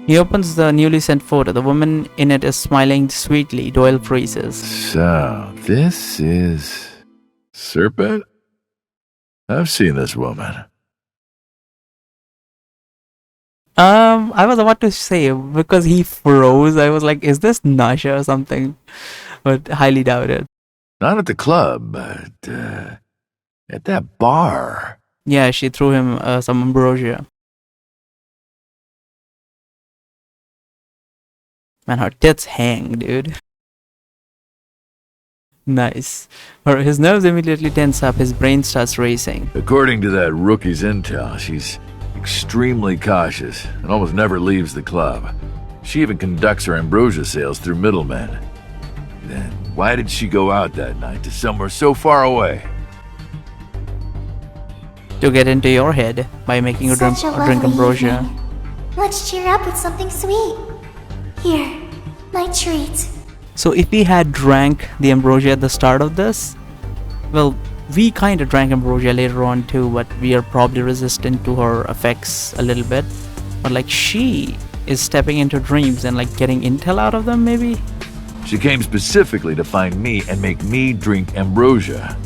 He opens the newly sent photo. The woman in it is smiling sweetly. Doyle freezes. So, this is... Serpent? I've seen this woman. I was about to say, because he froze, I was like, is this Nasha or something? But highly doubt it. Not at the club, but at that bar. Yeah, she threw him some ambrosia. Man, her tits hang, dude. Nice. His nerves immediately tense up, his brain starts racing. According to that rookie's intel, she's extremely cautious and almost never leaves the club. She even conducts her ambrosia sales through middlemen. Then why did she go out that night to somewhere so far away? To get into your head by making you drink ambrosia. Evening. Let's cheer up with something sweet. Here, my treat. So if we had drank the ambrosia at the start of this, well, we kind of drank ambrosia later on too, but we are probably resistant to her effects a little bit. But like, she is stepping into dreams and like getting intel out of them, maybe? She came specifically to find me and make me drink ambrosia.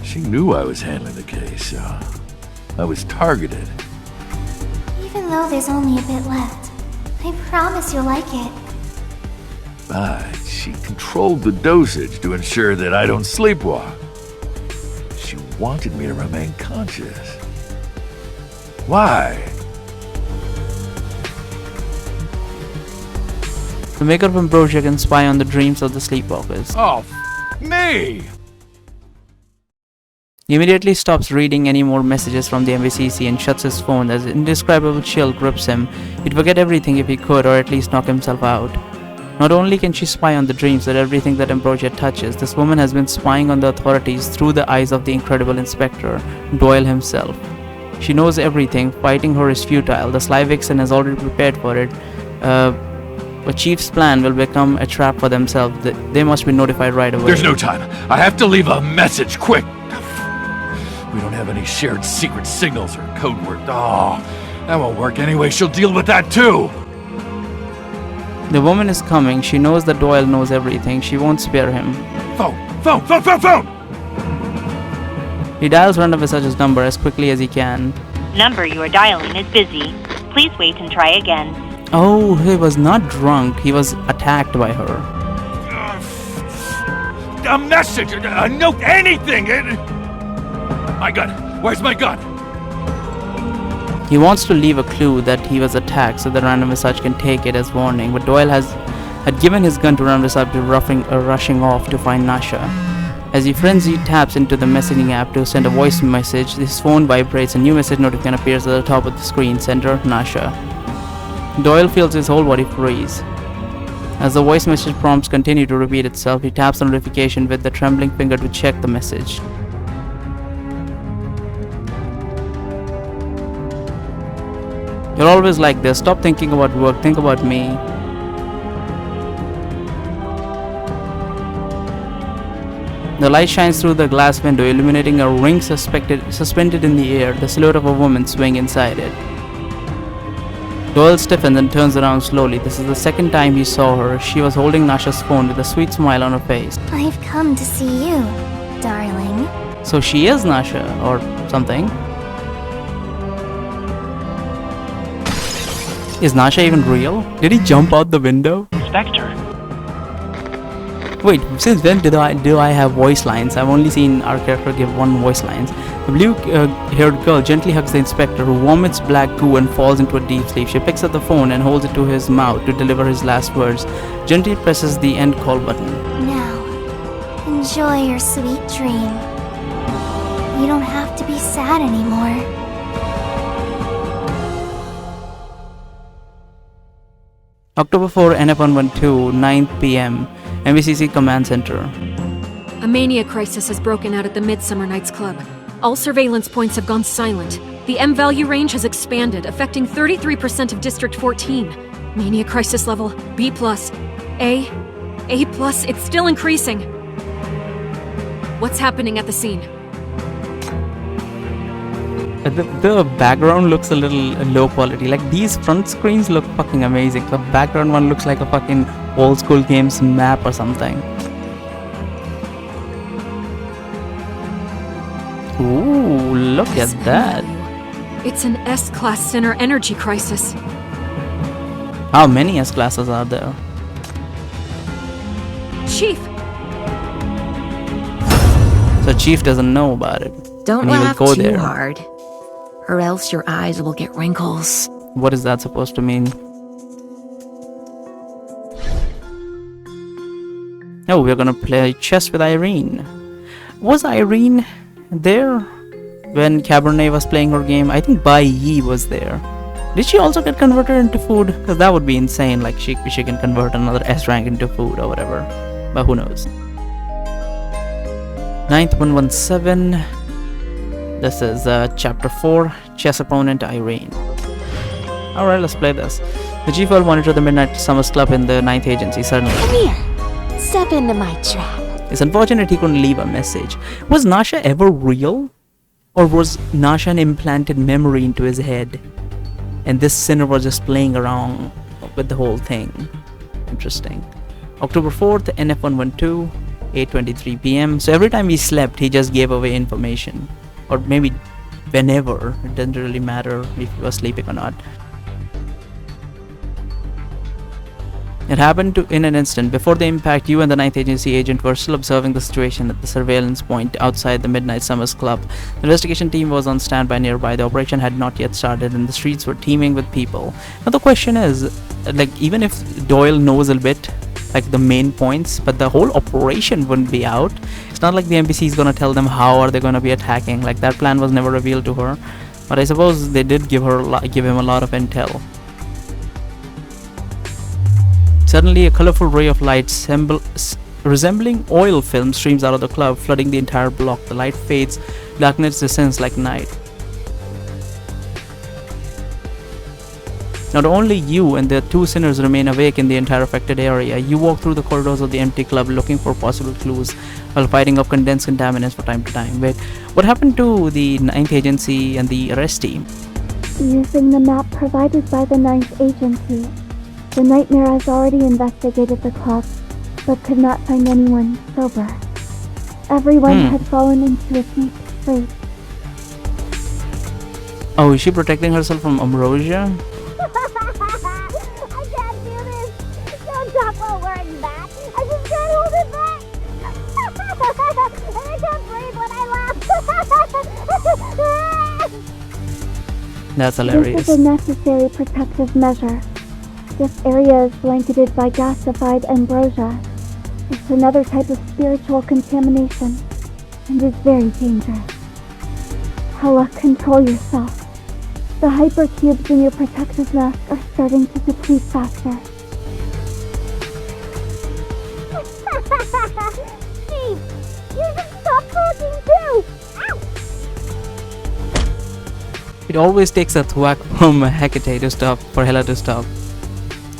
She knew I was handling the case, so I was targeted. Even though there's only a bit left, I promise you'll like it. But she controlled the dosage to ensure that I don't sleepwalk. She wanted me to remain conscious. Why? The maker of ambrosia can spy on the dreams of the sleepwalkers. Oh, me! He immediately stops reading any more messages from the MVCC and shuts his phone as indescribable chill grips him. He'd forget everything if he could, or at least knock himself out. Not only can she spy on the dreams but everything that ambrosia touches, this woman has been spying on the authorities through the eyes of the incredible inspector, Doyle himself. She knows everything. Fighting her is futile. The Sly Vixen has already prepared for it. A chief's plan will become a trap for themselves. They must be notified right away. There's no time. I have to leave a message, quick! We don't have any shared secret signals or code word. Oh, that won't work anyway. She'll deal with that too! The woman is coming. She knows that Doyle knows everything. She won't spare him. Phone! He dials Random Visage's number as quickly as he can. Number you are dialing is busy. Please wait and try again. Oh, he was not drunk. He was attacked by her. A message! A note! Anything! My gun! Where's my gun? He wants to leave a clue that he was attacked so that Random Visage can take it as warning, but Doyle had given his gun to Random Visage rushing off to find Nasha. As he frenzied taps into the messaging app to send a voice message, his phone vibrates, a new message notification appears at the top of the screen. Sender, Nasha. Doyle feels his whole body freeze. As the voice message prompts continue to repeat itself, he taps the notification with the trembling finger to check the message. You're always like this. Stop thinking about work. Think about me. The light shines through the glass window, illuminating a ring suspended in the air, the silhouette of a woman swaying inside it. Doyle stiffens and turns around slowly. This is the second time he saw her. She was holding Nasha's phone with a sweet smile on her face. I've come to see you, darling. So she is Nasha, or something. Is Nasha even real? Did he jump out the window? Inspector. Wait, since when do I have voice lines? I've only seen our character give one voice line. The blue-haired girl gently hugs the inspector, who vomits black goo and falls into a deep sleep. She picks up the phone and holds it to his mouth to deliver his last words. Gently presses the end call button. Now, enjoy your sweet dream. You don't have to be sad anymore. October 4, NF112, 9 p.m. MVCC Command Center. A mania crisis has broken out at the Midsummer Night's Club. All surveillance points have gone silent. The M-value range has expanded, affecting 33% of District 14. Mania crisis level B+, A+, it's still increasing. What's happening at the scene? The background looks a little low quality. Like these front screens look fucking amazing. The background one looks like a fucking old school games map or something. Ooh, look at that. It's an S-class Sinner energy crisis. How many S-classes are there? Chief! So Chief doesn't know about it. Don't and he will laugh go too there. hard, or else your eyes will get wrinkles. What is that supposed to mean? Oh, we're gonna play chess with Eirene. Was Eirene there when Cabernet was playing her game? I think Bai Yi was there. Did she also get converted into food? Because that would be insane. Like she can convert another S rank into food or whatever. But who knows? 9th 117. This is chapter 4. Chess opponent Eirene. Alright, let's play this. The chief will monitor the Midnight Summers Club in the 9th agency, certainly. Come here. Step into my trap. It's unfortunate he couldn't leave a message. Was Nasha ever real? Or was Nasha an implanted memory into his head? And this sinner was just playing around with the whole thing. Interesting. October 4th, NF112, 8:23 p.m. So every time he slept, he just gave away information. Or maybe whenever. It doesn't really matter if he was sleeping or not. It happened in an instant. Before the impact, you and the 9th Agency agent were still observing the situation at the surveillance point outside the Midnight Summers Club. The investigation team was on standby nearby. The operation had not yet started and the streets were teeming with people. Now the question is, like, even if Doyle knows a bit, like the main points, but the whole operation wouldn't be out. It's not like the NPC is gonna tell them how are they gonna be attacking. Like that plan was never revealed to her. But I suppose they did give him a lot of intel. Suddenly, a colorful ray of light resembling oil film streams out of the club, flooding the entire block. The light fades, darkness descends like night. Not only you and the two sinners remain awake in the entire affected area. You walk through the corridors of the empty club looking for possible clues while fighting off condensed contaminants from time to time. Wait, what happened to the 9th Agency and the arrest team? Using the map provided by the 9th Agency, the Nightmare has already investigated the club, but could not find anyone sober. Everyone had fallen into a deep sleep. Oh, is she protecting herself from ambrosia? I can't do this! Don't talk while wearing that! I just can't hold it back! And I can't breathe when I laugh! That's hilarious. This is a necessary protective measure. This area is blanketed by gasified ambrosia. It's another type of spiritual contamination, and is very dangerous. Hella, control yourself. The hypercubes in your protective mask are starting to deplete faster. Steve, you should stop talking too! Ow! It always takes a thwack from Hecate to stop, for Hela to stop.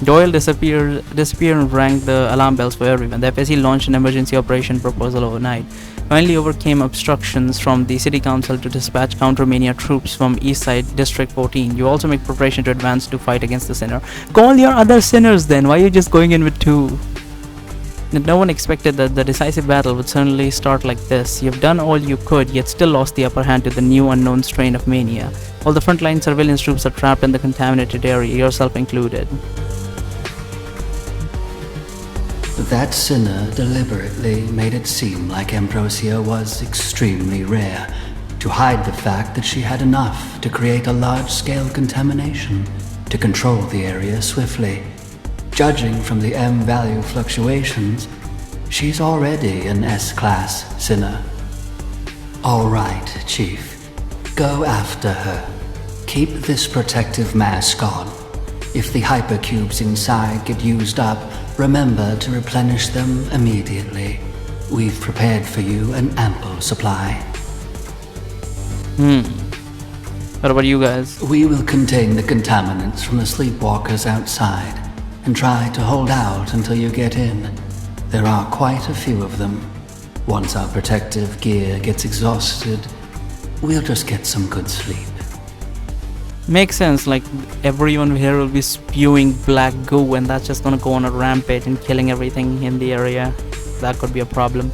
Doyle disappeared and rang the alarm bells for everyone. The FSC launched an emergency operation proposal overnight. Finally overcame obstructions from the city council to dispatch counter-mania troops from Eastside District 14. You also make preparation to advance to fight against the sinner. Call your other sinners then. Why are you just going in with two? No one expected that the decisive battle would suddenly start like this. You've done all you could, yet still lost the upper hand to the new unknown strain of mania. All the frontline surveillance troops are trapped in the contaminated area, yourself included. That sinner deliberately made it seem like ambrosia was extremely rare, to hide the fact that she had enough to create a large-scale contamination, to control the area swiftly. Judging from the M-value fluctuations, she's already an S-class sinner. All right, Chief. Go after her. Keep this protective mask on. If the hypercubes inside get used up, remember to replenish them immediately. We've prepared for you an ample supply. What about you guys? We will contain the contaminants from the sleepwalkers outside and try to hold out until you get in. There are quite a few of them. Once our protective gear gets exhausted, we'll just get some good sleep. Makes sense, like everyone here will be spewing black goo and that's just gonna go on a rampage and killing everything in the area. That could be a problem.